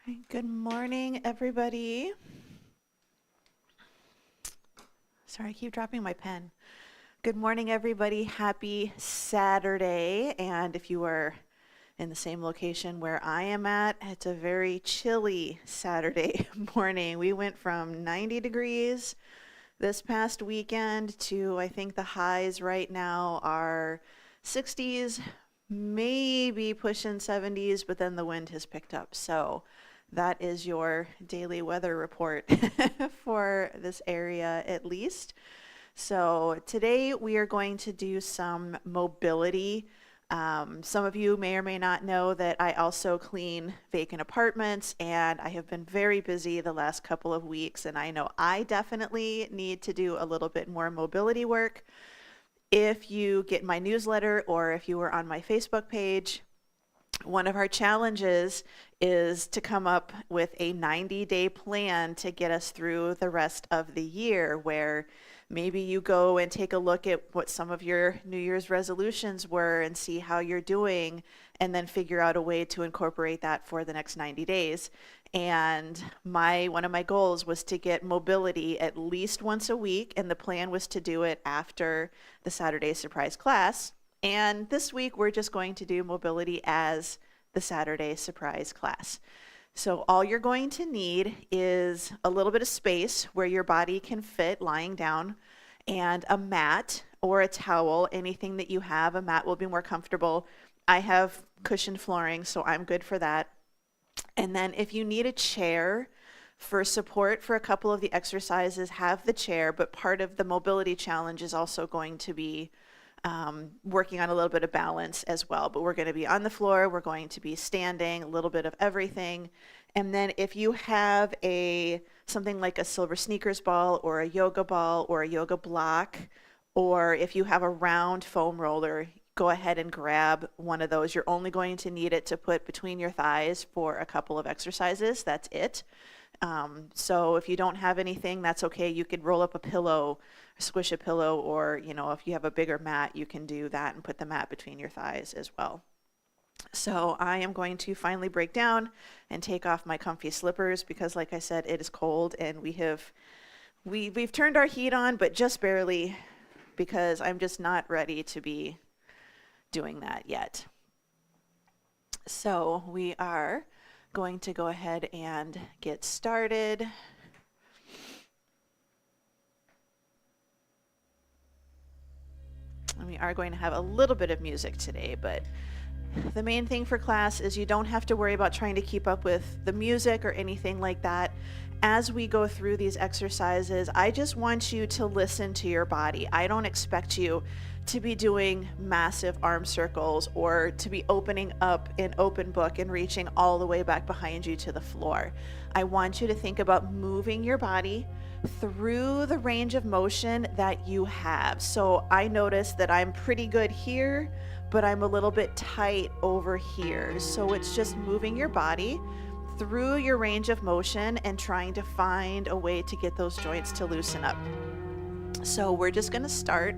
Right, good morning, everybody. Sorry, I keep dropping my pen. Good morning, everybody. Happy Saturday. And if you are in the same location where I am at, it's a very chilly Saturday morning. We went from 90 degrees this past weekend to, I think the highs right now are 60s, maybe pushing 70s, but then the wind has picked up. So that is your daily weather report for this area at least. So today we are going to do some mobility. Some of you may or may not know that I also clean vacant apartments, and I have been very busy the last couple of weeks, and I know I definitely need to do a little bit more mobility work. If you get my newsletter or if you were on my Facebook page, one of our challenges is to come up with a 90-day plan to get us through the rest of the year, where maybe you go and take a look at what some of your New Year's resolutions were and see how you're doing, and then figure out a way to incorporate that for the next 90 days. And one of my goals was to get mobility at least once a week, and the plan was to do it after the Saturday surprise class. And this week, we're just going to do mobility as the Saturday surprise class. So all you're going to need is a little bit of space where your body can fit lying down, and a mat or a towel, anything that you have. A mat will be more comfortable. I have cushioned flooring, so I'm good for that. And then if you need a chair for support for a couple of the exercises, have the chair, but part of the mobility challenge is also going to be working on a little bit of balance as well. But we're going to be on the floor, we're going to be standing, a little bit of everything. And then if you have something like a silver sneakers ball or a yoga block, or if you have a round foam roller, go ahead and grab one of those. You're only going to need it to put between your thighs for a couple of exercises. That's it. So if you don't have anything, that's okay. You could roll up a pillow, squish a pillow, or if you have a bigger mat, you can do that and put the mat between your thighs as well. So I am going to finally break down and take off my comfy slippers because, like I said, it is cold, and we've turned our heat on, but just barely, because I'm just not ready to be doing that yet. So we are going to go ahead and get started. And we are going to have a little bit of music today, but the main thing for class is you don't have to worry about trying to keep up with the music or anything like that. As we go through these exercises, I just want you to listen to your body. I don't expect you to be doing massive arm circles or to be opening up an open book and reaching all the way back behind you to the floor. I want you to think about moving your body through the range of motion that you have. So I notice that I'm pretty good here, but I'm a little bit tight over here. So it's just moving your body through your range of motion and trying to find a way to get those joints to loosen up. So we're just going to start.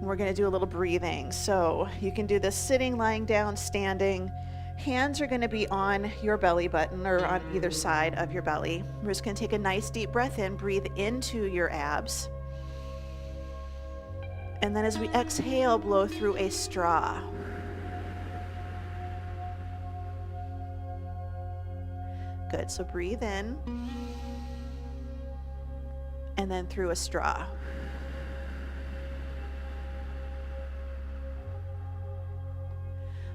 We're going to do a little breathing. So you can do this sitting, lying down, standing. Hands are going to be on your belly button or on either side of your belly. We're just going to take a nice deep breath in, breathe into your abs. And then as we exhale, blow through a straw. Good. So breathe in and then through a straw.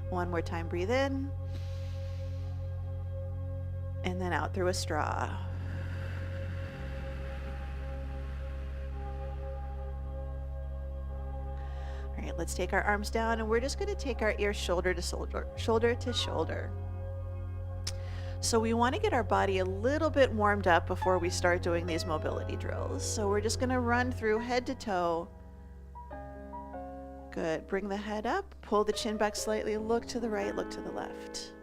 One more time, breathe in and then out through a straw. All right, let's take our arms down, and we're just going to take our ears shoulder to shoulder, shoulder to shoulder. So we want to get our body a little bit warmed up before we start doing these mobility drills. So we're just going to run through head to toe. Good. Bring the head up, pull the chin back slightly, look to the right, look to the left.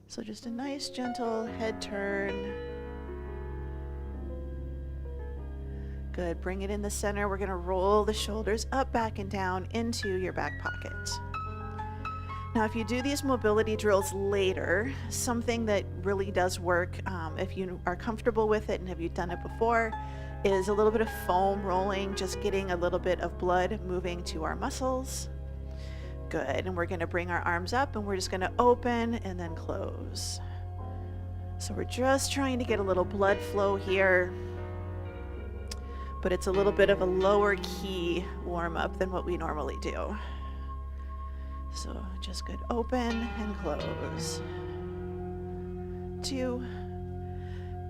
So just a nice gentle head turn. Good. Bring it in the center. We're going to roll the shoulders up, back, and down into your back pocket. Now, if you do these mobility drills later, something that really does work, if you are comfortable with it and have you done it before, is a little bit of foam rolling, just getting a little bit of blood moving to our muscles. Good, and we're gonna bring our arms up and we're just gonna open and then close. So we're just trying to get a little blood flow here, but it's a little bit of a lower key warm up than what we normally do. So just good, open and close. 2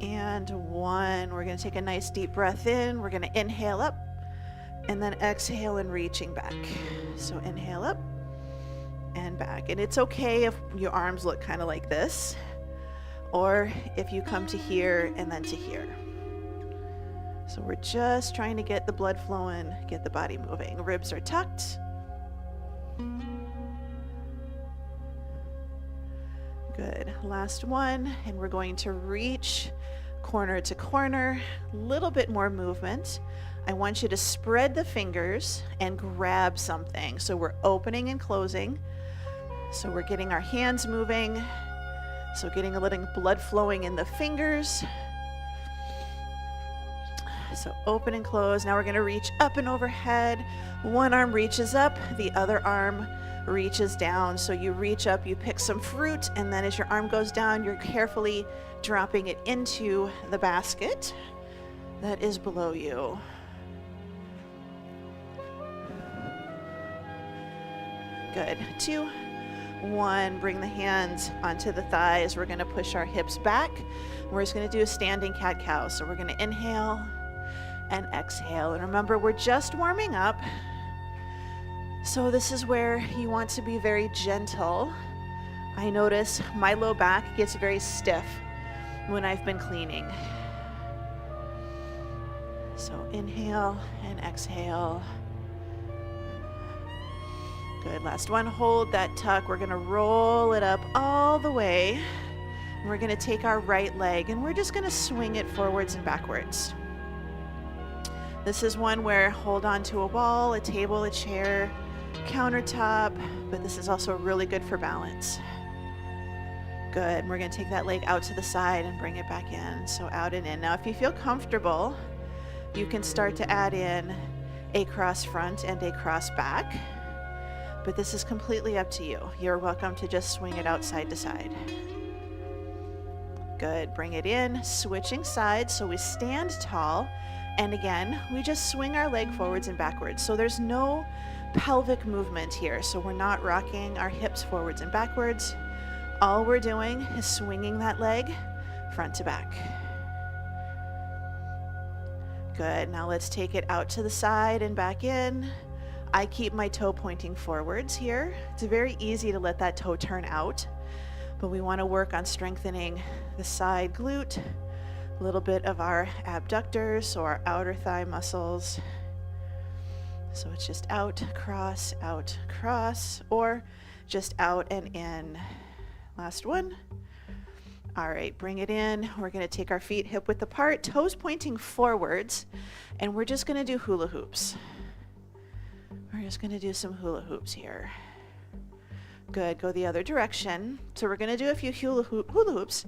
and 1. We're gonna take a nice deep breath in. We're gonna inhale up and then exhale and reaching back. So inhale up and back. And it's okay if your arms look kind of like this, or if you come to here and then to here. So we're just trying to get the blood flowing, get the body moving. Ribs are tucked. Good, last one, and we're going to reach corner to corner, a little bit more movement. I want you to spread the fingers and grab something. So we're opening and closing. So we're getting our hands moving. So getting a little blood flowing in the fingers. So open and close. Now we're gonna reach up and overhead. One arm reaches up, the other arm reaches down. So you reach up, you pick some fruit, and then as your arm goes down, you're carefully dropping it into the basket that is below you. Good, 2, 1, bring the hands onto the thighs. We're gonna push our hips back. We're just gonna do a standing cat-cow. So we're gonna inhale and exhale. And remember, we're just warming up. So this is where you want to be very gentle. I notice my low back gets very stiff when I've been cleaning. So inhale and exhale. Good, last one, hold that tuck. We're gonna roll it up all the way. And we're gonna take our right leg and we're just gonna swing it forwards and backwards. This is one where hold on to a wall, a table, a chair, countertop, but this is also really good for balance. Good, we're gonna take that leg out to the side and bring it back in, so out and in. Now if you feel comfortable, you can start to add in a cross front and a cross back, but this is completely up to you. You're welcome to just swing it out side to side. Good, bring it in, switching sides, so we stand tall, and again, we just swing our leg forwards and backwards. So there's no pelvic movement here, so we're not rocking our hips forwards and backwards. All we're doing is swinging that leg front to back. Good, now let's take it out to the side and back in. I keep my toe pointing forwards here. It's very easy to let that toe turn out, but we want to work on strengthening the side glute, a little bit of our abductors or our outer thigh muscles. So it's just out, cross, or just out and in. Last one. All right, bring it in. We're gonna take our feet hip width apart, toes pointing forwards, and we're just gonna do hula hoops. We're just gonna do some hula hoops here. Good, go the other direction. So we're gonna do a few hula hoops,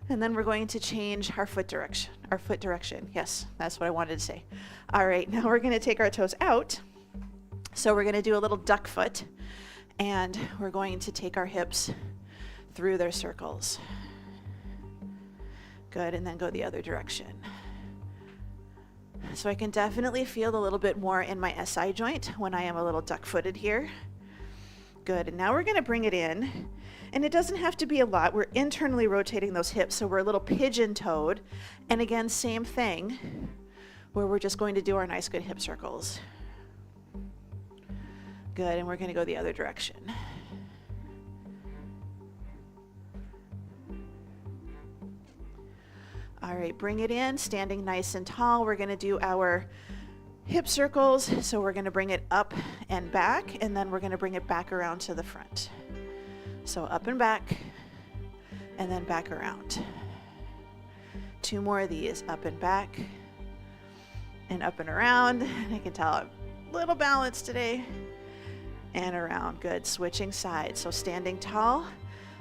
and then we're going to change our foot direction. Yes, that's what I wanted to say. All right, now we're gonna take our toes out. So we're gonna do a little duck foot, and we're going to take our hips through their circles. Good, and then go the other direction. So I can definitely feel a little bit more in my SI joint when I am a little duck-footed here. Good, and now we're gonna bring it in, and it doesn't have to be a lot. We're internally rotating those hips, so we're a little pigeon-toed. And again, same thing, where we're just going to do our nice good hip circles. Good, and we're gonna go the other direction. All right, bring it in, standing nice and tall. We're gonna do our hip circles. So we're gonna bring it up and back, and then we're gonna bring it back around to the front. So up and back, and then back around. 2 more of these, up and back, and up and around. And I can tell I'm a little balanced today. and around. Good. Switching sides. So standing tall,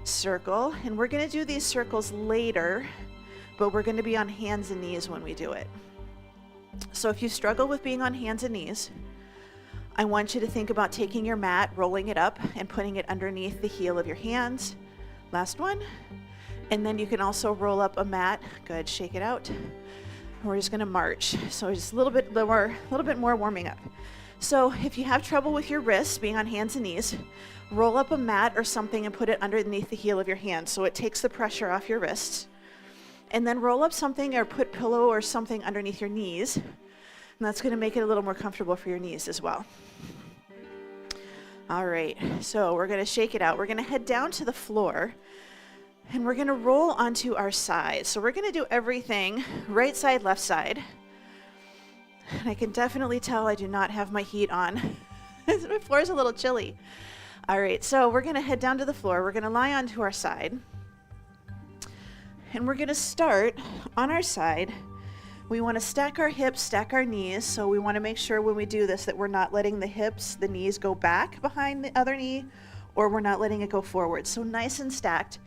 circle, and we're going to do these circles later, but we're going to be on hands and knees when we do it. So if you struggle with being on hands and knees, I want you to think about taking your mat, rolling it up, and putting it underneath the heel of your hands. Last one. And then you can also roll up a mat. Good. Shake it out. We're just going to march. So just a little bit more warming up. So if you have trouble with your wrists being on hands and knees, roll up a mat or something and put it underneath the heel of your hand so it takes the pressure off your wrists. And then roll up something or put pillow or something underneath your knees. And that's going to make it a little more comfortable for your knees as well. All right, so we're going to shake it out. We're going to head down to the floor and we're going to roll onto our sides. So we're going to do everything right side, left side. And I can definitely tell I do not have my heat on. My floor is a little chilly. All right, so we're going to head down to the floor. We're going to lie onto our side. And we're going to start on our side. We want to stack our hips, stack our knees. So we want to make sure when we do this that we're not letting the hips, the knees go back behind the other knee, or we're not letting it go forward. So nice and stacked.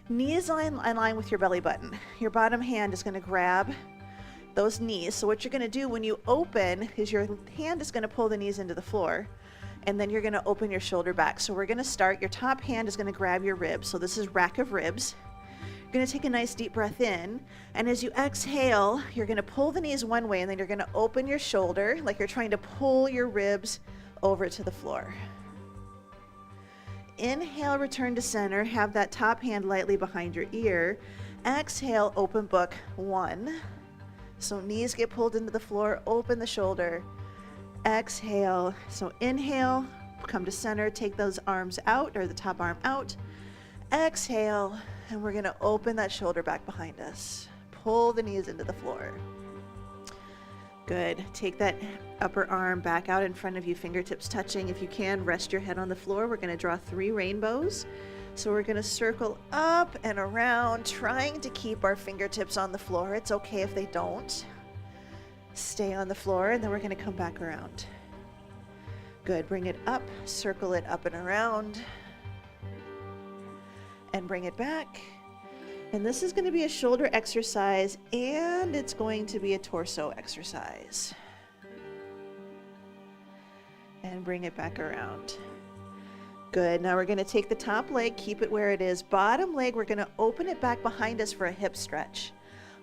Knees in line with your belly button. Your bottom hand is going to grab those knees. So what you're going to do when you open is your hand is going to pull the knees into the floor, and then you're going to open your shoulder back. So we're going to start. Your top hand is going to grab your ribs. So this is rack of ribs. You're going to take a nice deep breath in, and as you exhale, you're going to pull the knees one way, and then you're going to open your shoulder like you're trying to pull your ribs over to the floor. Inhale, return to center. Have that top hand lightly behind your ear. Exhale, open book 1. So knees get pulled into the floor, open the shoulder. Exhale. So inhale, come to center, take those arms out, or the top arm out. Exhale. And we're going to open that shoulder back behind us. Pull the knees into the floor. Good. Take that upper arm back out in front of you, fingertips touching. If you can, rest your head on the floor. We're going to draw 3 rainbows. So we're going to circle up and around, trying to keep our fingertips on the floor. It's okay if they don't. Stay on the floor, and then we're going to come back around. Good. Bring it up, circle it up and around. And bring it back. And this is going to be a shoulder exercise, and it's going to be a torso exercise. And bring it back around. Good. Now we're going to take the top leg, keep it where it is. Bottom leg, we're going to open it back behind us for a hip stretch.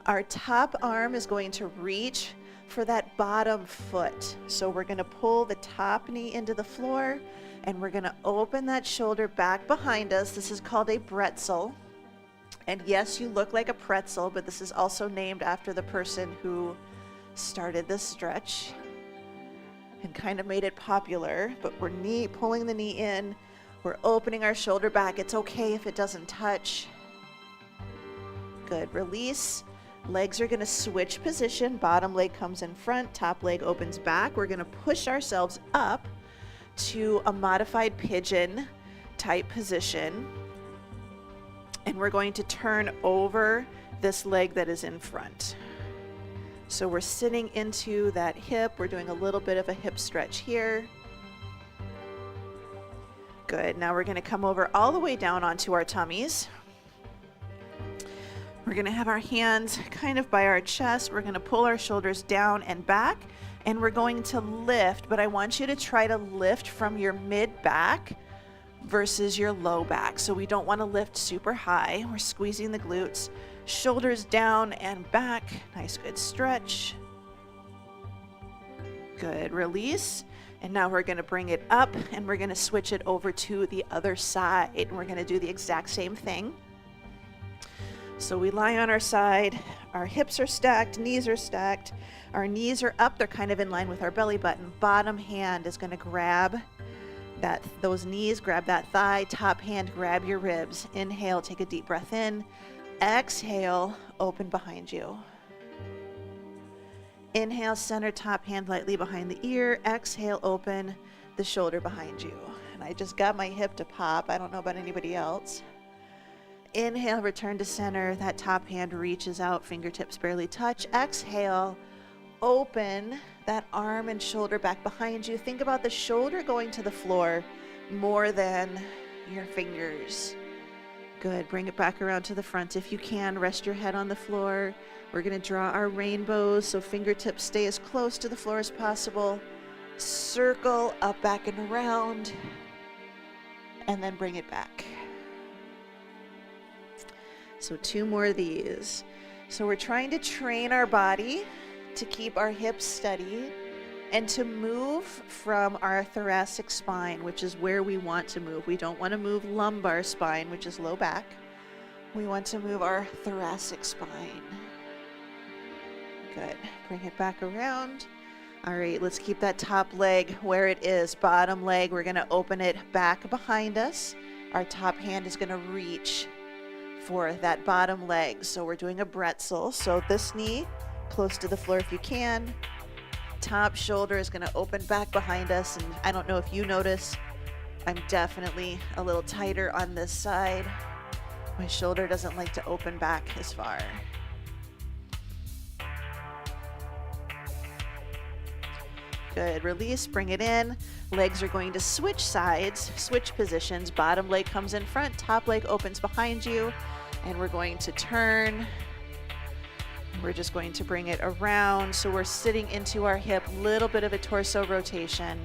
Our top arm is going to reach for that bottom foot. So we're going to pull the top knee into the floor, and we're going to open that shoulder back behind us. This is called a pretzel. And yes, you look like a pretzel, but this is also named after the person who started this stretch and kind of made it popular. But we're pulling the knee in. We're opening our shoulder back. It's okay if it doesn't touch. Good. Release. Legs are going to switch position. Bottom leg comes in front. Top leg opens back. We're going to push ourselves up to a modified pigeon type position. And we're going to turn over this leg that is in front. So we're sitting into that hip. We're doing a little bit of a hip stretch here. Good. Now we're going to come over all the way down onto our tummies. We're going to have our hands kind of by our chest. We're going to pull our shoulders down and back, and we're going to lift, but I want you to try to lift from your mid back versus your low back. So we don't want to lift super high. We're squeezing the glutes, shoulders down and back. Nice, good stretch. Good, release. And now we're going to bring it up, and we're going to switch it over to the other side. And we're going to do the exact same thing. So we lie on our side, our hips are stacked, knees are stacked, our knees are up, they're kind of in line with our belly button. Bottom hand is going to grab those knees, grab that thigh. Top hand, grab your ribs. Inhale, take a deep breath in. Exhale, open behind you. Inhale, center top hand lightly behind the ear. Exhale, open the shoulder behind you. And I just got my hip to pop. I don't know about anybody else. Inhale, return to center. That top hand reaches out, fingertips barely touch. Exhale, open that arm and shoulder back behind you. Think about the shoulder going to the floor more than your fingers. Good. Bring it back around to the front. If you can, rest your head on the floor. We're going to draw our rainbows so fingertips stay as close to the floor as possible. Circle up, back, and around, and then bring it back. So 2 more of these. So we're trying to train our body to keep our hips steady and to move from our thoracic spine, which is where we want to move. We don't want to move lumbar spine, which is low back. We want to move our thoracic spine. Good. Bring it back around. All right, let's keep that top leg where it is. Bottom leg, we're going to open it back behind us. Our top hand is going to reach for that bottom leg. So we're doing a bretzel. So this knee close to the floor if you can. Top shoulder is going to open back behind us. And I don't know if you notice, I'm definitely a little tighter on this side. My shoulder doesn't like to open back as far. Good. Release, bring it in. Legs are going to switch sides, switch positions. Bottom leg comes in front, top leg opens behind you, and we're going to turn. We're just going to bring it around. So we're sitting into our hip, little bit of a torso rotation.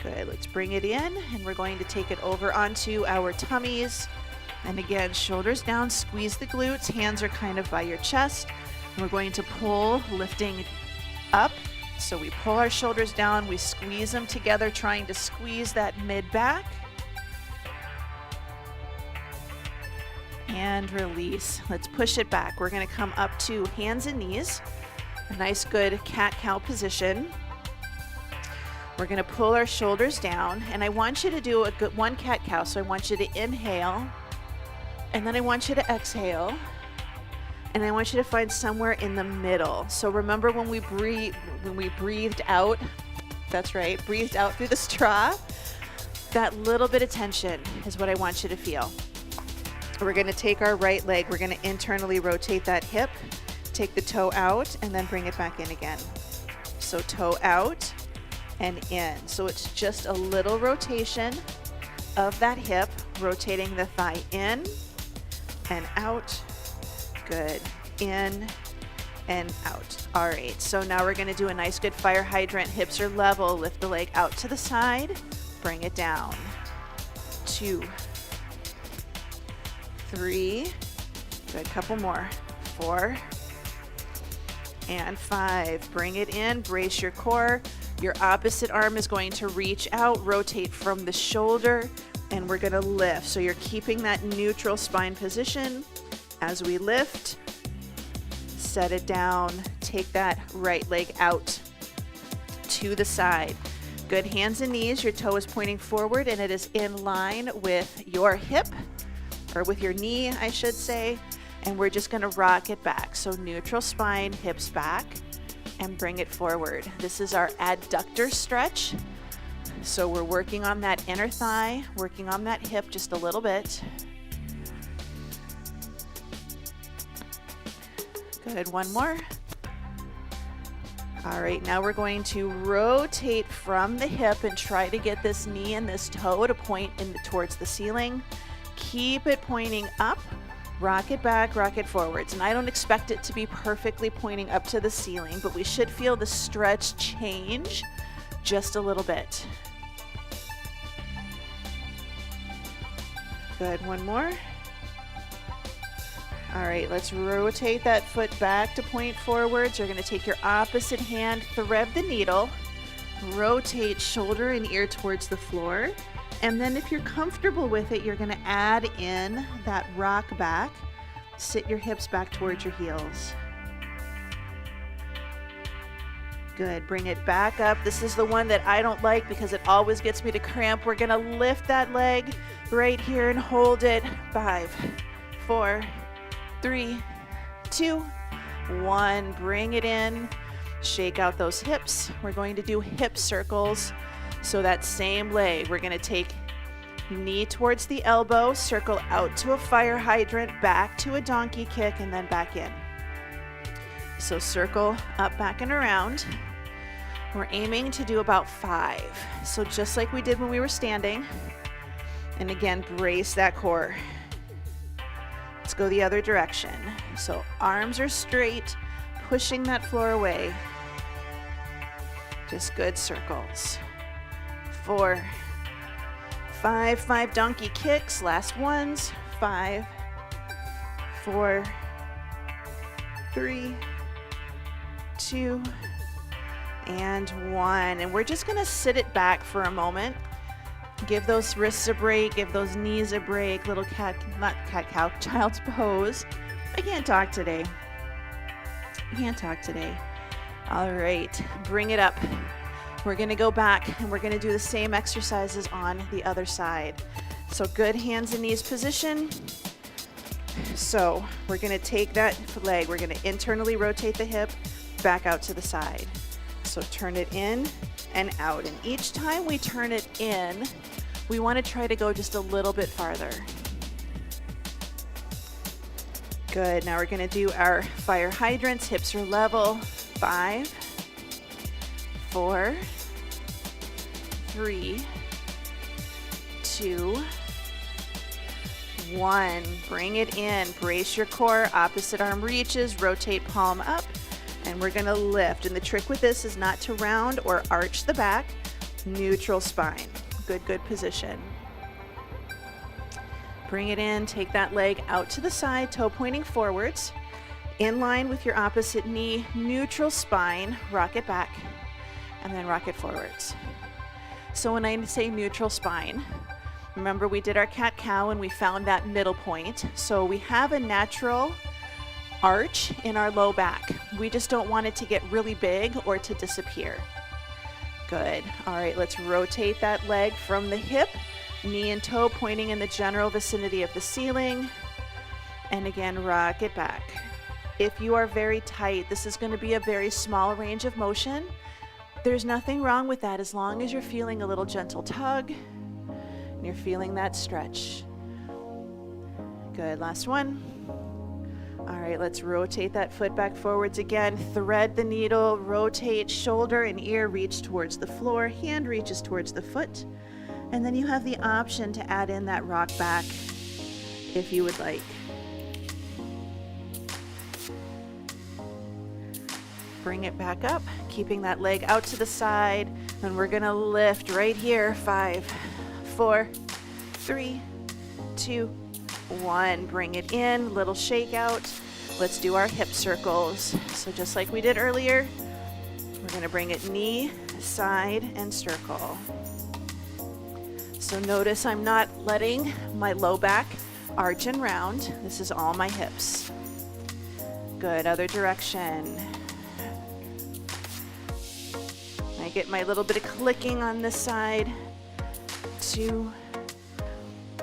Good. Let's bring it in, and we're going to take it over onto our tummies. And again, shoulders down, squeeze the glutes, hands are kind of by your chest. And we're going to pull, lifting up. So we pull our shoulders down, we squeeze them together, trying to squeeze that mid back. And release. Let's push it back. We're going to come up to hands and knees. A nice good cat-cow position. We're going to pull our shoulders down. And I want you to do a good one cat-cow. So I want you to inhale. And then I want you to exhale, and I want you to find somewhere in the middle. So remember when we breathed out, that's right, breathed out through the straw, that little bit of tension is what I want you to feel. We're gonna take our right leg, we're gonna internally rotate that hip, take the toe out, and then bring it back in again. So toe out and in. So it's just a little rotation of that hip, rotating the thigh in, and out. Good. In and out. All right, so now we're going to do a nice good fire hydrant. Hips are level. Lift the leg out to the side. Bring it down. 2, 3. Good. Couple more. 4 and 5. Bring it in. Brace your core. Your opposite arm is going to reach out. Rotate from the shoulder. And we're going to lift. So you're keeping that neutral spine position. As we lift, set it down. Take that right leg out to the side. Good. Hands and knees. Your toe is pointing forward and it is in line with your hip, or with your knee, I should say. And we're just going to rock it back. So neutral spine, hips back, and bring it forward. This is our adductor stretch. So we're working on that inner thigh, working on that hip just a little bit. Good, one more. All right, now we're going to rotate from the hip and try to get this knee and this toe to point towards the ceiling. Keep it pointing up, rock it back, rock it forwards. And I don't expect it to be perfectly pointing up to the ceiling, but we should feel the stretch change just a little bit. Good, one more. All right, let's rotate that foot back to point forwards. You're gonna take your opposite hand, thread the needle, rotate shoulder and ear towards the floor. And then if you're comfortable with it, you're gonna add in that rock back. Sit your hips back towards your heels. Good, bring it back up. This is the one that I don't like because it always gets me to cramp. We're gonna lift that leg right here and hold it. 5, 4, 3, 2, 1. Bring it in. Shake out those hips. We're going to do hip circles. So that same leg, we're going to take knee towards the elbow, circle out to a fire hydrant, back to a donkey kick, and then back in. So circle up, back, and around. We're aiming to do about 5. So just like we did when we were standing. And again, brace that core. Let's go the other direction. So arms are straight, pushing that floor away. Just good circles. 4, 5, 5 donkey kicks, last ones. 5, 4, 3, 2, and 1. And we're just gonna sit it back for a moment. Give those wrists a break, give those knees a break. Little not cat cow, child's pose. I can't talk today. I can't talk today. All right, bring it up. We're gonna go back and we're gonna do the same exercises on the other side. So good hands and knees position. So we're gonna take that leg, we're gonna internally rotate the hip back out to the side. So turn it in and out. And each time we turn it in, we wanna try to go just a little bit farther. Good, now we're gonna do our fire hydrants, hips are level. 5, 4, 3, 2, 1. Bring it in, brace your core, opposite arm reaches, rotate palm up, and we're gonna lift. And the trick with this is not to round or arch the back, neutral spine. Good, good position. Bring it in, take that leg out to the side, toe pointing forwards, in line with your opposite knee, neutral spine, rock it back, and then rock it forwards. So when I say neutral spine, remember we did our cat-cow and we found that middle point. So we have a natural arch in our low back. We just don't want it to get really big or to disappear. Good. All right, let's rotate that leg from the hip, knee and toe pointing in the general vicinity of the ceiling. And again, rock it back. If you are very tight, this is going to be a very small range of motion. There's nothing wrong with that as long as you're feeling a little gentle tug and you're feeling that stretch. Good, last one. All right, let's rotate that foot back forwards again. Thread the needle, rotate, shoulder and ear reach towards the floor, hand reaches towards the foot. And then you have the option to add in that rock back if you would like. Bring it back up, keeping that leg out to the side, and we're gonna lift right here. 5, 4, 3, 2, 1. Bring it in, little shake out. Let's do our hip circles. So just like we did earlier, we're gonna bring it knee, side, and circle. So notice I'm not letting my low back arch and round. This is all my hips. Good, other direction. I get my little bit of clicking on this side. 2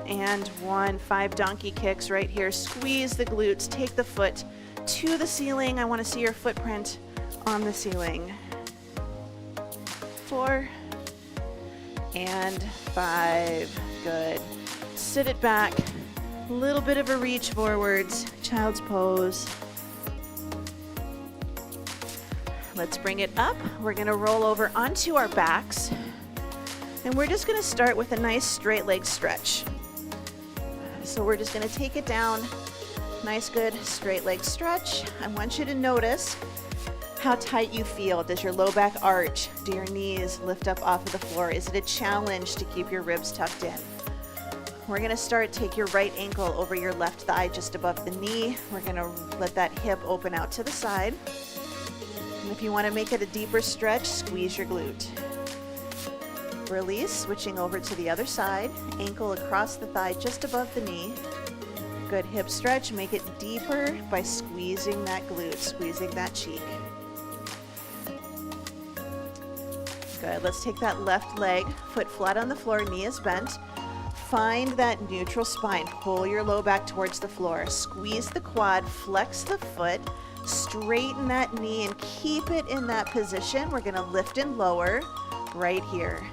and 1. 5 donkey kicks right here. Squeeze the glutes, take the foot to the ceiling. I want to see your footprint on the ceiling. 4 and 5. Good. Sit it back. A little bit of a reach forwards. Child's pose. Let's bring it up. We're gonna roll over onto our backs. And we're just gonna start with a nice straight leg stretch. So we're just gonna take it down. Nice, good straight leg stretch. I want you to notice how tight you feel. Does your low back arch? Do your knees lift up off of the floor? Is it a challenge to keep your ribs tucked in? We're gonna start, take your right ankle over your left thigh just above the knee. We're gonna let that hip open out to the side. And if you want to make it a deeper stretch, squeeze your glute. Release, switching over to the other side. Ankle across the thigh just above the knee. Good hip stretch. Make it deeper by squeezing that glute, squeezing that cheek. Good. Let's take that left leg, foot flat on the floor, knee is bent. Find that neutral spine. Pull your low back towards the floor. Squeeze the quad, flex the foot. Straighten that knee and keep it in that position. We're gonna lift and lower right here.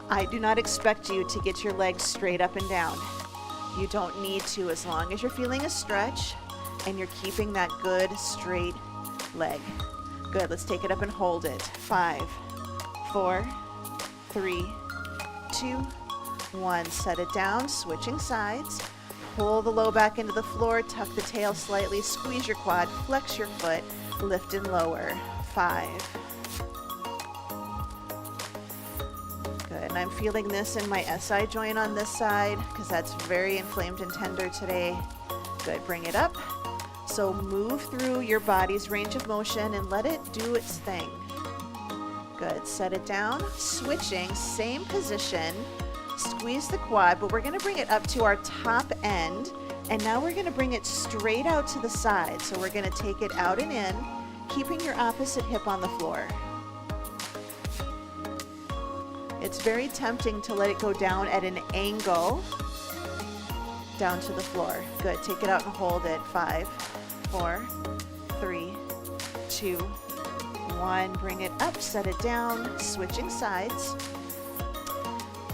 I do not expect you to get your legs straight up and down. You don't need to, as long as you're feeling a stretch and you're keeping that good straight leg. Good, let's take it up and hold it. 5, 4, 3, 2, 1. Set it down, switching sides. Pull the low back into the floor, tuck the tail slightly, squeeze your quad, flex your foot, lift and lower. 5. Good, and I'm feeling this in my SI joint on this side because that's very inflamed and tender today. Good, bring it up. So move through your body's range of motion and let it do its thing. Good, set it down, switching, same position. Squeeze the quad, but we're going to bring it up to our top end, and now we're going to bring it straight out to the side. So we're going to take it out and in, keeping your opposite hip on the floor. It's very tempting to let it go down at an angle down to the floor. Good, take it out and hold it. 5, 4, 3, 2, 1. Bring it up, set it down, switching sides.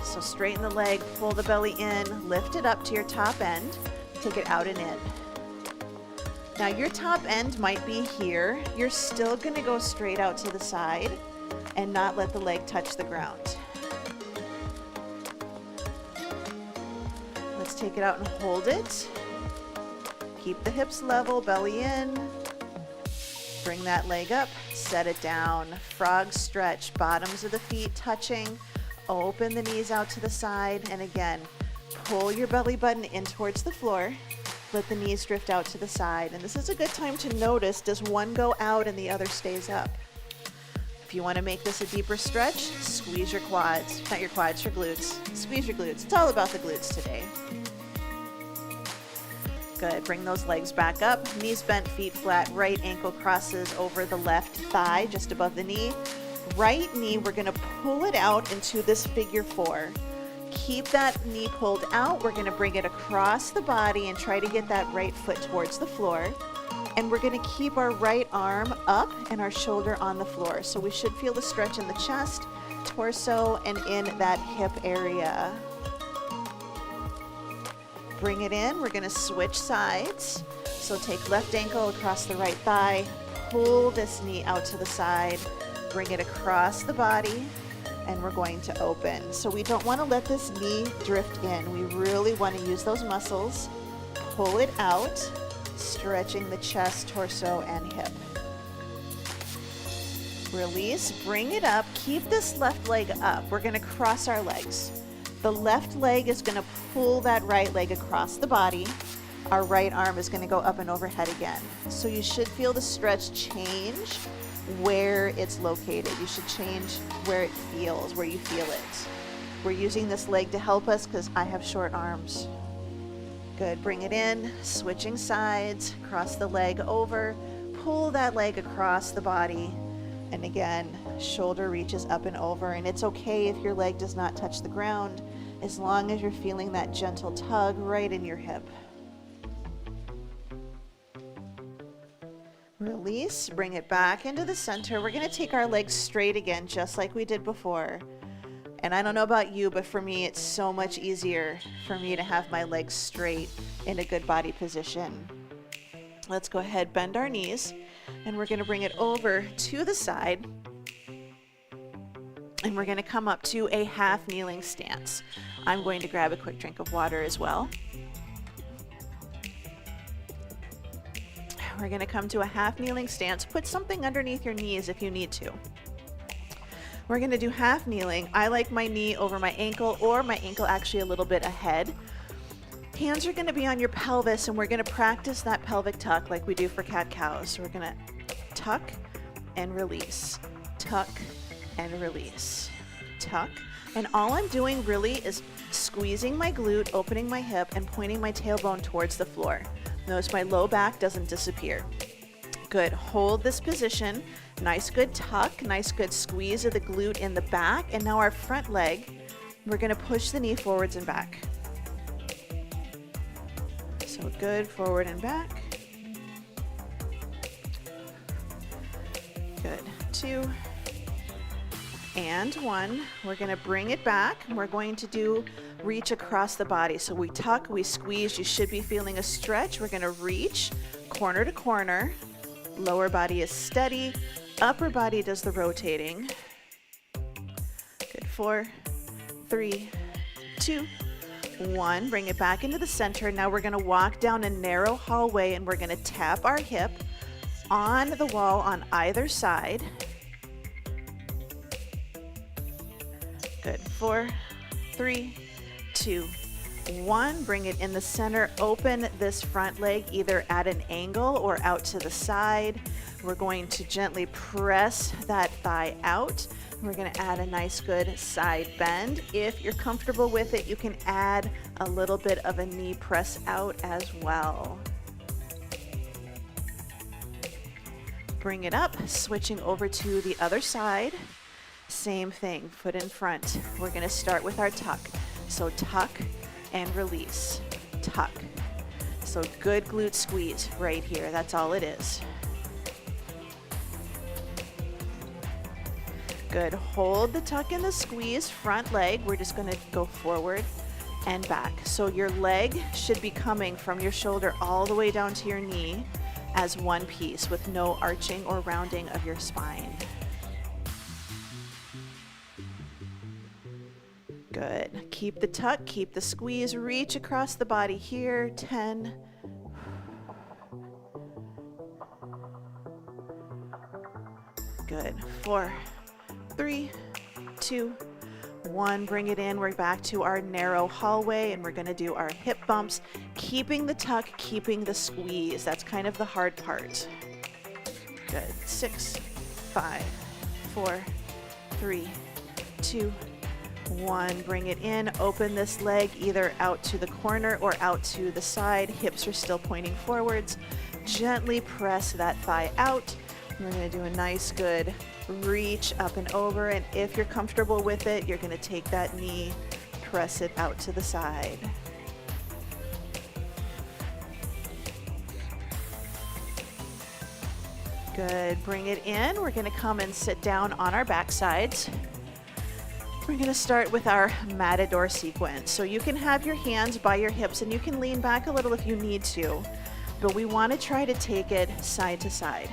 So straighten the leg, pull the belly in, lift it up to your top end, take it out and in. Now your top end might be here. You're still going to go straight out to the side and not let the leg touch the ground. Let's take it out and hold it. Keep the hips level, belly in. Bring that leg up, set it down. Frog stretch, bottoms of the feet touching. Open the knees out to the side, and again, pull your belly button in towards the floor. Let the knees drift out to the side. And this is a good time to notice, does one go out and the other stays up? If you want to make this a deeper stretch, squeeze your quads. Not your quads, your glutes. Squeeze your glutes. It's all about the glutes today. Good, bring those legs back up. Knees bent, feet flat. Right ankle crosses over the left thigh, just above the knee. Right knee, we're going to pull it out into this figure 4. Keep that knee pulled out. We're going to bring it across the body and try to get that right foot towards the floor. And we're going to keep our right arm up and our shoulder on the floor. So we should feel the stretch in the chest, torso, and in that hip area. Bring it in. We're going to switch sides. So take left ankle across the right thigh. Pull this knee out to the side. Bring it across the body, and we're going to open. So we don't want to let this knee drift in. We really want to use those muscles. Pull it out, stretching the chest, torso, and hip. Release, bring it up. Keep this left leg up. We're going to cross our legs. The left leg is going to pull that right leg across the body. Our right arm is going to go up and overhead again. So you should feel the stretch change where it's located. You should change where it feels, where you feel it. We're using this leg to help us because I have short arms. Good, bring it in, switching sides, cross the leg over, pull that leg across the body, and again, shoulder reaches up and over, and it's okay if your leg does not touch the ground as long as you're feeling that gentle tug right in your hip. Release, bring it back into the center. We're going to take our legs straight again, just like we did before. And I don't know about you, but for me, it's so much easier for me to have my legs straight in a good body position. Let's go ahead, bend our knees, and we're going to bring it over to the side. And we're going to come up to a half kneeling stance. I'm going to grab a quick drink of water as well. We're going to come to a half kneeling stance. Put something underneath your knees if you need to. We're going to do half kneeling. I like my knee over my ankle, or my ankle actually a little bit ahead. Hands are going to be on your pelvis, and we're going to practice that pelvic tuck like we do for cat-cows. So we're going to tuck and release, tuck and release, tuck. And all I'm doing really is squeezing my glute, opening my hip, and pointing my tailbone towards the floor. Notice my low back doesn't disappear. Good, hold this position. Nice good tuck, nice good squeeze of the glute in the back. And now our front leg, we're gonna push the knee forwards and back. So good, forward and back. Good, 2 and 1. We're gonna bring it back, and we're going to do reach across the body. So we tuck, we squeeze. You should be feeling a stretch. We're gonna reach corner to corner. Lower body is steady. Upper body does the rotating. 4, 3, 2, 1. Bring it back into the center. Now we're going to walk down a narrow hallway and we're going to tap our hip on the wall on either side. Good. 4, 3, 2, 1. Bring it in the center. Open this front leg either at an angle or out to the side. We're going to gently press that thigh out. We're going to add a nice good side bend. If you're comfortable with it, you can add a little bit of a knee press out as well. Bring it up, switching over to the other side. Same thing, foot in front. We're going to start with our tuck. So tuck and release, tuck. So good glute squeeze right here. That's all it is. Good. Hold the tuck and the squeeze, front leg. We're just going to go forward and back. So your leg should be coming from your shoulder all the way down to your knee as one piece with no arching or rounding of your spine. Good. Keep the tuck, keep the squeeze, reach across the body here. 10. Good. 4, 3, 2, 1. Bring it in. We're back to our narrow hallway and we're going to do our hip bumps, keeping the tuck, keeping the squeeze. That's kind of the hard part. Good. 6, 5, 4, 3, 2, 1. Bring it in. Open this leg either out to the corner or out to the side. Hips are still pointing forwards. Gently press that thigh out. We're going to do a nice good reach up and over, and if you're comfortable with it, you're going to take that knee, press it out to the side. Good. Bring it in. We're going to come and sit down on our back sides. We're going to start with our matador sequence. So you can have your hands by your hips and you can lean back a little if you need to, but we want to try to take it side to side.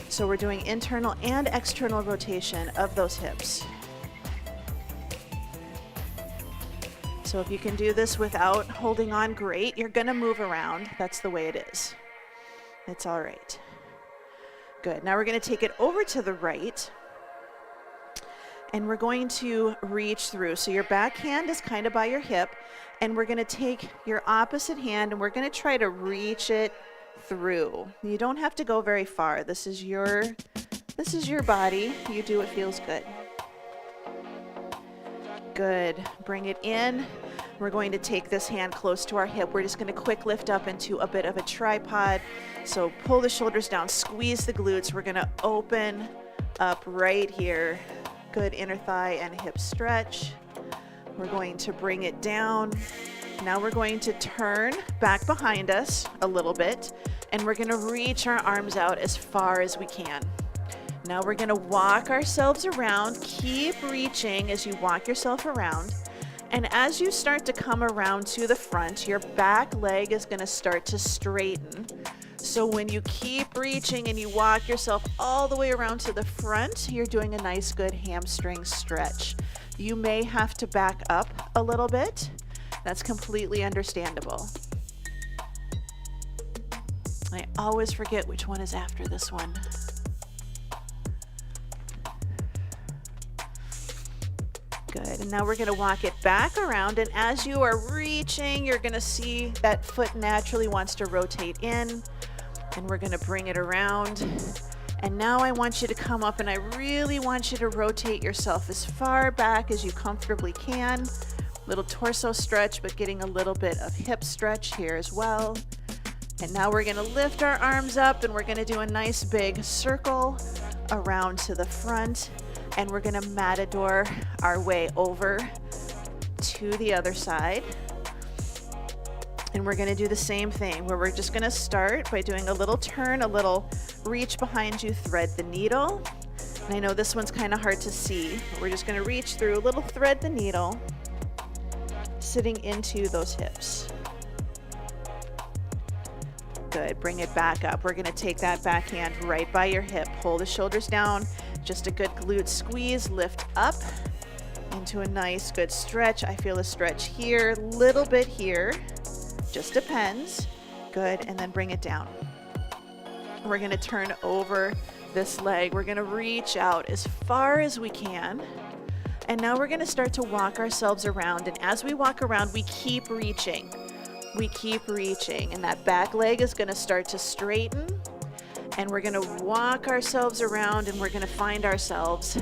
So we're doing internal and external rotation of those hips. So if you can do this without holding on, great. You're going to move around. That's the way it is. It's all right. Good. Now we're going to take it over to the right. And we're going to reach through. So your back hand is kind of by your hip. And we're going to take your opposite hand and we're going to try to reach it through. You don't have to go very far. This is your body. You do what feels good. Good. Bring it in. We're going to take this hand close to our hip. We're just going to quick lift up into a bit of a tripod. So pull the shoulders down, squeeze the glutes. We're going to open up right here. Good inner thigh and hip stretch. We're going to bring it down. Now we're going to turn back behind us a little bit, and we're going to reach our arms out as far as we can. Now we're going to walk ourselves around. Keep reaching as you walk yourself around. And as you start to come around to the front, your back leg is going to start to straighten. So when you keep reaching and you walk yourself all the way around to the front, you're doing a nice good hamstring stretch. You may have to back up a little bit. That's completely understandable. I always forget which one is after this one. Good. And now we're going to walk it back around. And as you are reaching, you're going to see that foot naturally wants to rotate in. And we're going to bring it around. And now I want you to come up and I really want you to rotate yourself as far back as you comfortably can. Little torso stretch, but getting a little bit of hip stretch here as well. And now we're going to lift our arms up and we're going to do a nice big circle around to the front. And we're going to matador our way over to the other side. And we're going to do the same thing where we're just going to start by doing a little turn, a little reach behind you, thread the needle. And I know this one's kind of hard to see, but we're just going to reach through, a little thread the needle, sitting into those hips. Good. Bring it back up. We're going to take that back hand right by your hip. Pull the shoulders down. Just a good glute squeeze. Lift up. into a nice good stretch. I feel a stretch here, little bit here, just depends. Good, and then bring it down. We're gonna turn over this leg. We're gonna reach out as far as we can. And now we're gonna start to walk ourselves around. And as we walk around, we keep reaching. We keep reaching. And that back leg is gonna start to straighten. And we're gonna walk ourselves around and we're gonna find ourselves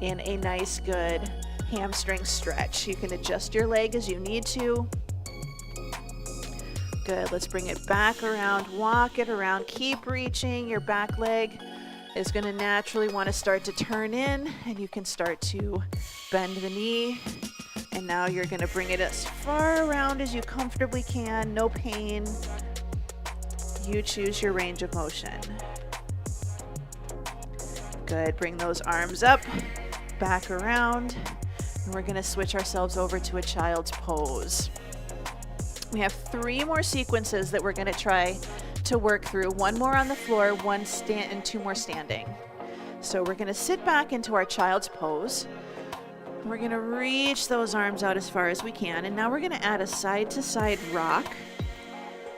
in a nice, good hamstring stretch. You can adjust your leg as you need to. Good, let's bring it back around, walk it around, keep reaching. Your back leg is gonna naturally wanna start to turn in, and you can start to bend the knee. And now you're gonna bring it as far around as you comfortably can, no pain. You choose your range of motion. Good, bring those arms up, back around, and we're gonna switch ourselves over to a child's pose. We have 3 more sequences that we're gonna try to work through. 1 more on the floor, 1 stand, and 2 more standing. So we're gonna sit back into our child's pose. We're gonna reach those arms out as far as we can, and now we're gonna add a side-to-side rock.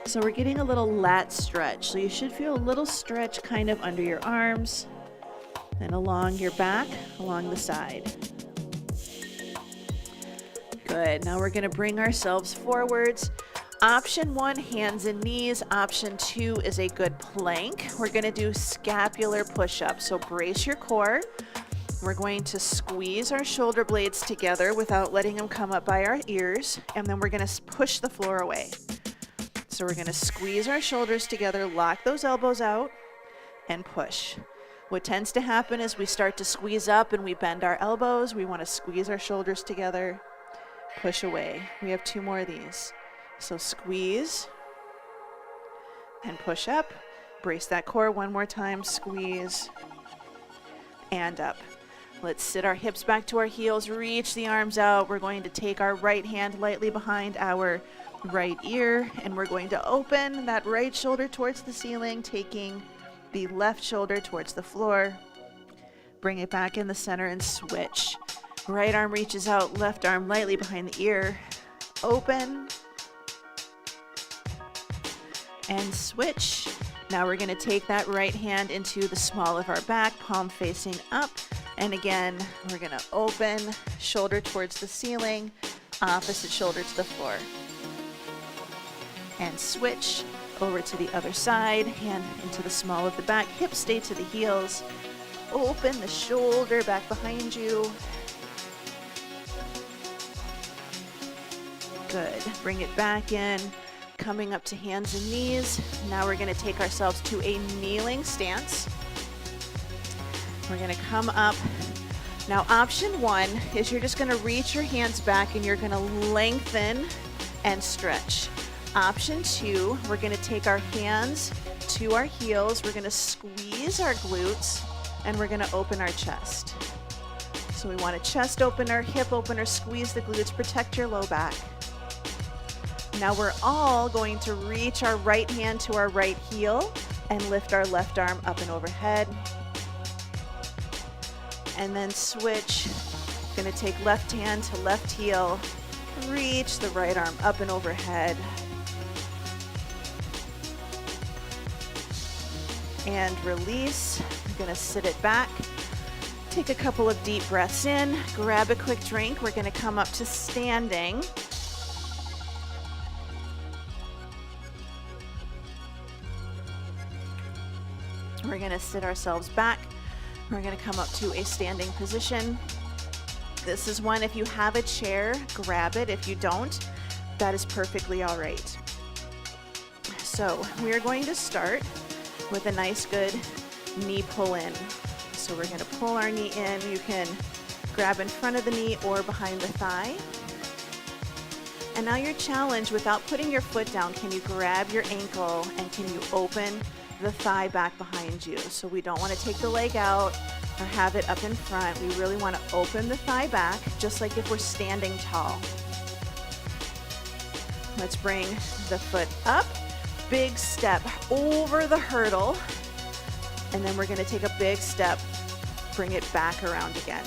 So we're getting a little lat stretch. So you should feel a little stretch kind of under your arms and along your back, along the side. Good, now we're gonna bring ourselves forwards. Option 1, hands and knees. Option 2 is a good plank. We're gonna do scapular push-ups. So brace your core. We're going to squeeze our shoulder blades together without letting them come up by our ears. And then we're gonna push the floor away. So we're gonna squeeze our shoulders together, lock those elbows out, and push. What tends to happen is we start to squeeze up and we bend our elbows. We wanna squeeze our shoulders together. Push away. We have 2 more of these. So squeeze and push up. Brace that core 1 more time. Squeeze and up. Let's sit our hips back to our heels. Reach the arms out. We're going to take our right hand lightly behind our right ear, and we're going to open that right shoulder towards the ceiling, taking the left shoulder towards the floor. Bring it back in the center and switch. Right arm reaches out, left arm lightly behind the ear. Open. And switch. Now we're gonna take that right hand into the small of our back, palm facing up. And again, we're gonna open, shoulder towards the ceiling, opposite shoulder to the floor. And switch over to the other side, hand into the small of the back, hips stay to the heels. Open the shoulder back behind you. Good. Bring it back in, coming up to hands and knees. Now we're going to take ourselves to a kneeling stance. We're going to come up. Now option 1 is you're just going to reach your hands back and you're going to lengthen and stretch. Option 2, we're going to take our hands to our heels. We're going to squeeze our glutes and we're going to open our chest. So we want a chest opener, hip opener, squeeze the glutes, protect your low back. Now we're all going to reach our right hand to our right heel and lift our left arm up and overhead. And then switch. Going to take left hand to left heel, reach the right arm up and overhead. And release. We're going to sit it back. Take a couple of deep breaths in, grab a quick drink. We're going to come up to standing. We're going to sit ourselves back. We're going to come up to a standing position. This is one, if you have a chair, grab it. If you don't, that is perfectly all right. So we are going to start with a nice good knee pull in. So we're going to pull our knee in. You can grab in front of the knee or behind the thigh. And now your challenge, without putting your foot down, can you grab your ankle and can you open the thigh back behind you? So we don't want to take the leg out or have it up in front. We really want to open the thigh back, just like if we're standing tall. Let's bring the foot up, big step over the hurdle, and then we're going to take a big step, bring it back around again.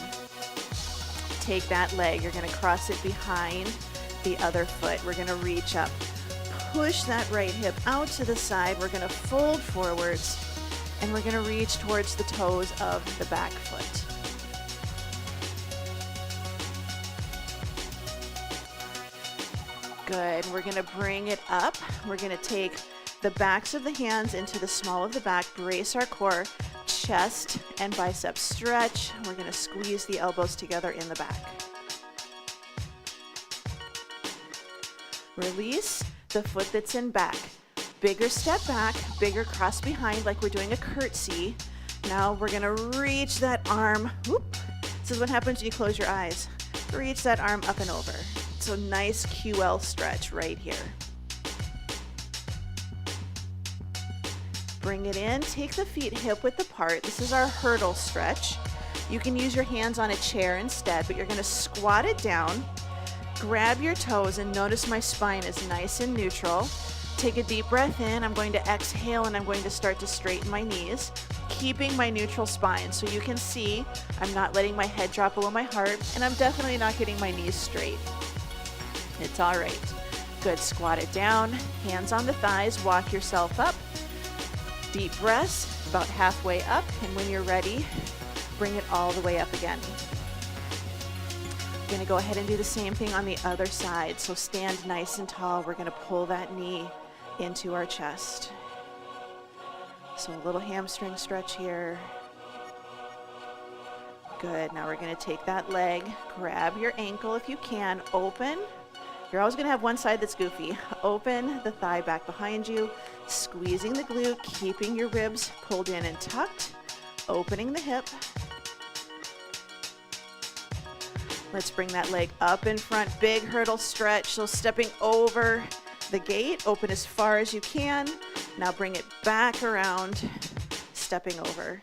take that leg, you're gonna cross it behind the other foot. We're gonna reach up. Push that right hip out to the side. We're gonna fold forwards, and we're gonna reach towards the toes of the back foot. Good, we're gonna bring it up. We're gonna take the backs of the hands into the small of the back, brace our core, chest and biceps stretch. We're gonna squeeze the elbows together in the back. Release the foot that's in back. Bigger step back, bigger cross behind like we're doing a curtsy. Now we're gonna reach that arm. Whoop. This is what happens when you close your eyes. Reach that arm up and over. So nice QL stretch right here. Bring it in, take the feet hip width apart. This is our hurdle stretch. You can use your hands on a chair instead, but you're gonna squat it down, grab your toes, and notice my spine is nice and neutral. Take a deep breath in. I'm going to exhale, and I'm going to start to straighten my knees, keeping my neutral spine. So you can see I'm not letting my head drop below my heart, and I'm definitely not getting my knees straight. It's all right. Good, squat it down, hands on the thighs, walk yourself up. Deep breaths, about halfway up, and when you're ready, bring it all the way up again. We're gonna go ahead and do the same thing on the other side. So stand nice and tall. We're gonna pull that knee into our chest. So a little hamstring stretch here. Good, now we're gonna take that leg, grab your ankle if you can, open. You're always gonna have one side that's goofy. Open the thigh back behind you, squeezing the glute, keeping your ribs pulled in and tucked, opening the hip. Let's bring that leg up in front, big hurdle stretch. So stepping over the gate, open as far as you can. Now bring it back around, stepping over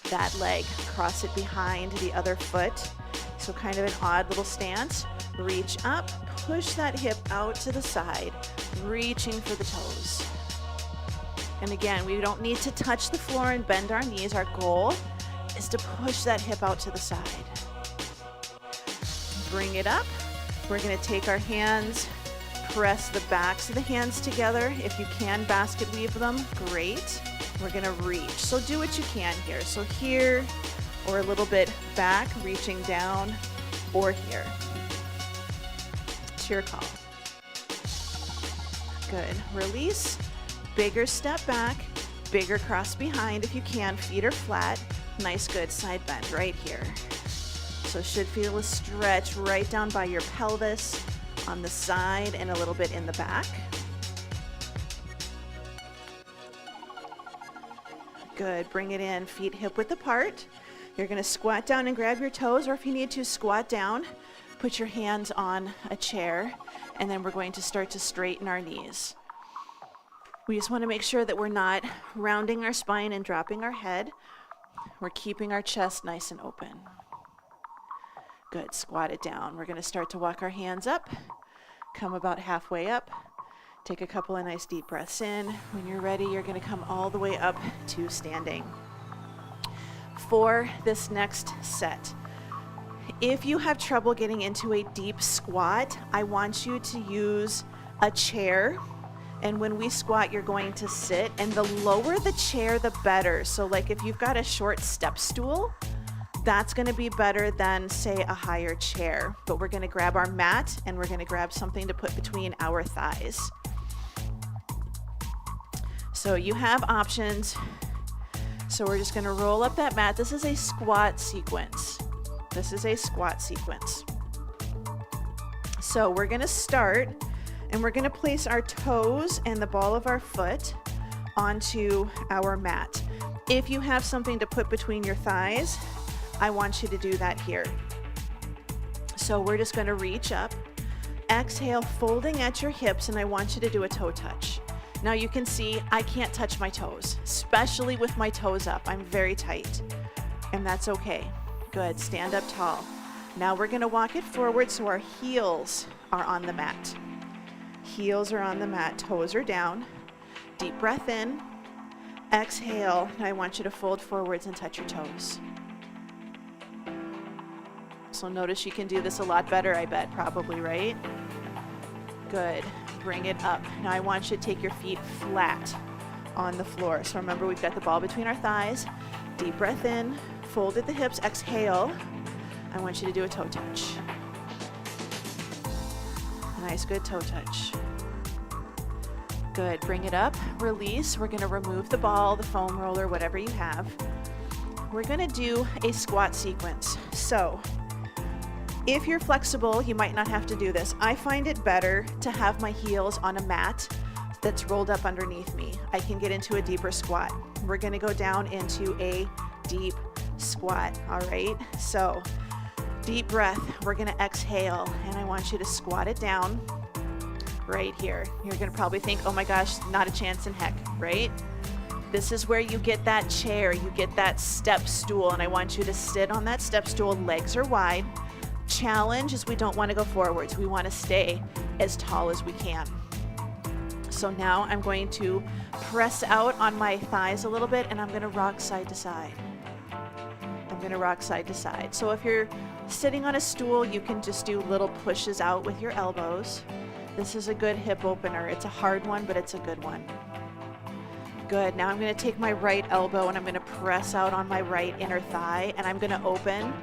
that leg, cross it behind the other foot. So kind of an odd little stance. Reach up, push that hip out to the side, reaching for the toes. And again, we don't need to touch the floor and bend our knees. Our goal is to push that hip out to the side. Bring it up. We're gonna take our hands, press the backs of the hands together. If you can basket weave them, great. We're gonna reach. So do what you can here. So here, or a little bit back, reaching down, or here. It's your call. Good. Release. Bigger step back, bigger cross behind if you can. Feet are flat. Nice, good side bend right here. So should feel a stretch right down by your pelvis, on the side, and a little bit in the back. Good, bring it in, feet hip width apart. You're gonna squat down and grab your toes, or if you need to, squat down, put your hands on a chair, and then we're going to start to straighten our knees. We just wanna make sure that we're not rounding our spine and dropping our head. We're keeping our chest nice and open. Good, squat it down. We're gonna start to walk our hands up, come about halfway up, take a couple of nice deep breaths in. When you're ready, you're gonna come all the way up to standing. For this next set, if you have trouble getting into a deep squat, I want you to use a chair. And when we squat, you're going to sit, and the lower the chair, the better. So like if you've got a short step stool, that's gonna be better than, say, a higher chair. But we're gonna grab our mat, and we're gonna grab something to put between our thighs. So you have options. So we're just gonna roll up that mat. This is a squat sequence. This is a squat sequence. So we're gonna start, and we're gonna place our toes and the ball of our foot onto our mat. If you have something to put between your thighs, I want you to do that here. So we're just gonna reach up, exhale, folding at your hips, and I want you to do a toe touch. Now you can see I can't touch my toes, especially with my toes up. I'm very tight, and that's okay. Good, stand up tall. Now we're gonna walk it forward so our heels are on the mat. Heels are on the mat, toes are down. Deep breath in, exhale, and I want you to fold forwards and touch your toes. So notice you can do this a lot better, I bet, probably, right? Good. Bring it up. Now I want you to take your feet flat on the floor. So remember, we've got the ball between our thighs. Deep breath in, fold at the hips, exhale. I want you to do a toe touch. Nice, good toe touch. Good, bring it up, release. We're gonna remove the ball, the foam roller, whatever you have. We're gonna do a squat sequence. So, if you're flexible, you might not have to do this. I find it better to have my heels on a mat that's rolled up underneath me. I can get into a deeper squat. We're gonna go down into a deep squat, all right? So, deep breath, we're gonna exhale, and I want you to squat it down right here. You're gonna probably think, oh my gosh, not a chance in heck, right? This is where you get that chair, you get that step stool, and I want you to sit on that step stool, legs are wide. Challenge is we don't wanna go forwards, we wanna stay as tall as we can. So now I'm going to press out on my thighs a little bit, and I'm gonna rock side to side. I'm gonna rock side to side. So if you're sitting on a stool, you can just do little pushes out with your elbows. This is a good hip opener. It's a hard one, but it's a good one. Good. Now I'm going to take my right elbow and I'm going to press out on my right inner thigh, and I'm going to open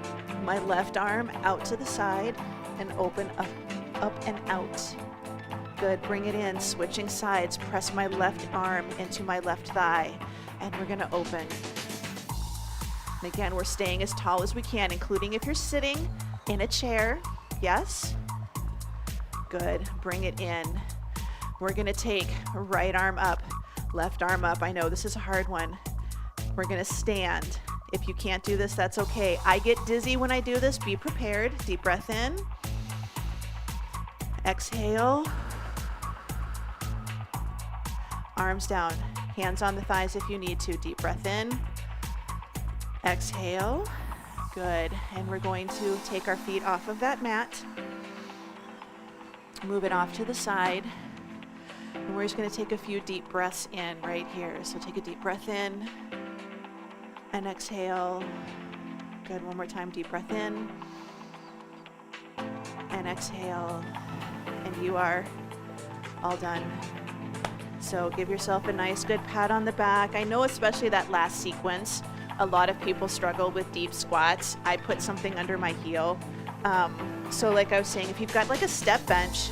my left arm out to the side and open up and out. Good. Bring it in, switching sides. Press my left arm into my left thigh, and we're going to open. And again, we're staying as tall as we can, including if you're sitting in a chair. Yes? Good. Bring it in. We're going to take right arm up, left arm up. I know this is a hard one. We're going to stand. If you can't do this, that's okay. I get dizzy when I do this. Be prepared. Deep breath in. Exhale. Arms down. Hands on the thighs if you need to. Deep breath in. Exhale. Good. And we're going to take our feet off of that mat. Move it off to the side. And we're just going to take a few deep breaths in right here. So take a deep breath in and exhale. Good. One more time. Deep breath in and exhale. And you are all done. So give yourself a nice good pat on the back. I know especially that last sequence, a lot of people struggle with deep squats. I put something under my heel. So like I was saying, if you've got like a step bench,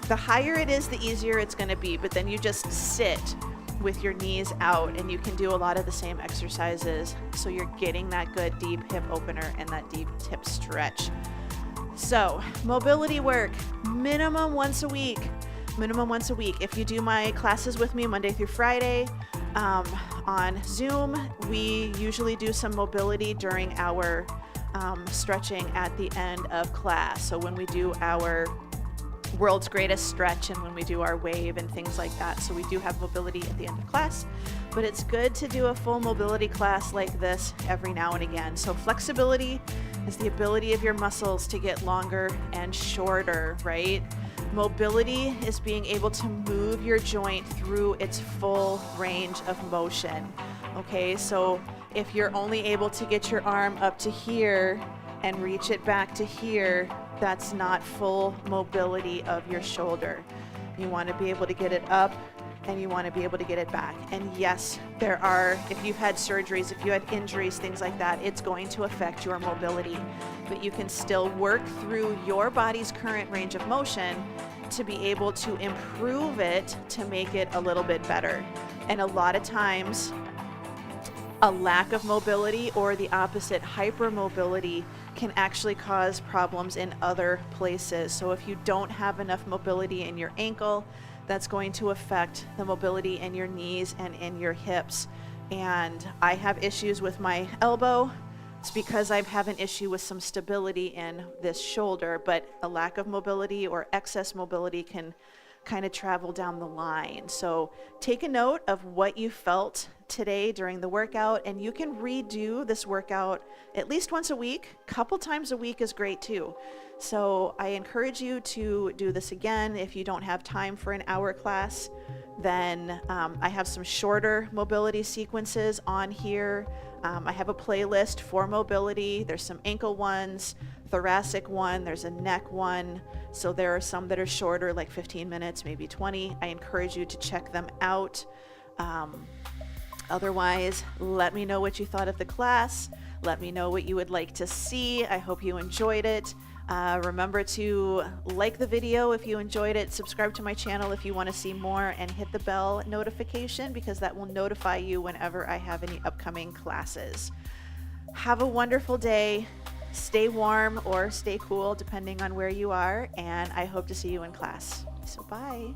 the higher it is, the easier it's going to be. But then you just sit with your knees out and you can do a lot of the same exercises. So you're getting that good deep hip opener and that deep hip stretch. So mobility work, minimum once a week. Minimum once a week. If you do my classes with me Monday through Friday, on Zoom, we usually do some mobility during our stretching at the end of class. So when we do our world's greatest stretch and when we do our wave and things like that. So we do have mobility at the end of class, but it's good to do a full mobility class like this every now and again. So flexibility is the ability of your muscles to get longer and shorter, right? Mobility is being able to move your joint through its full range of motion. Okay, so if you're only able to get your arm up to here and reach it back to here, that's not full mobility of your shoulder. You want to be able to get it up and you want to be able to get it back. And yes, there are, if you've had surgeries, if you had injuries, things like that, it's going to affect your mobility. But you can still work through your body's current range of motion to be able to improve it to make it a little bit better. And a lot of times, a lack of mobility or the opposite, hypermobility, can actually cause problems in other places. So if you don't have enough mobility in your ankle, that's going to affect the mobility in your knees and in your hips. And I have issues with my elbow. It's because I have an issue with some stability in this shoulder, but a lack of mobility or excess mobility can kind of travel down the line. So take a note of what you felt today during the workout, and you can redo this workout at least once a week. Couple times a week is great too. So I encourage you to do this again. If you don't have time for an hour class, then I have some shorter mobility sequences on here I have a playlist for mobility. There's some ankle ones, thoracic one, there's a neck one. So there are some that are shorter, like 15 minutes, maybe 20. I encourage you to check them out. Otherwise, let me know what you thought of the class. Let me know what you would like to see. I hope you enjoyed it. Remember to like the video if you enjoyed it, subscribe to my channel if you want to see more, and hit the bell notification because that will notify you whenever I have any upcoming classes. Have a wonderful day. Stay warm or stay cool depending on where you are, and I hope to see you in class. So bye.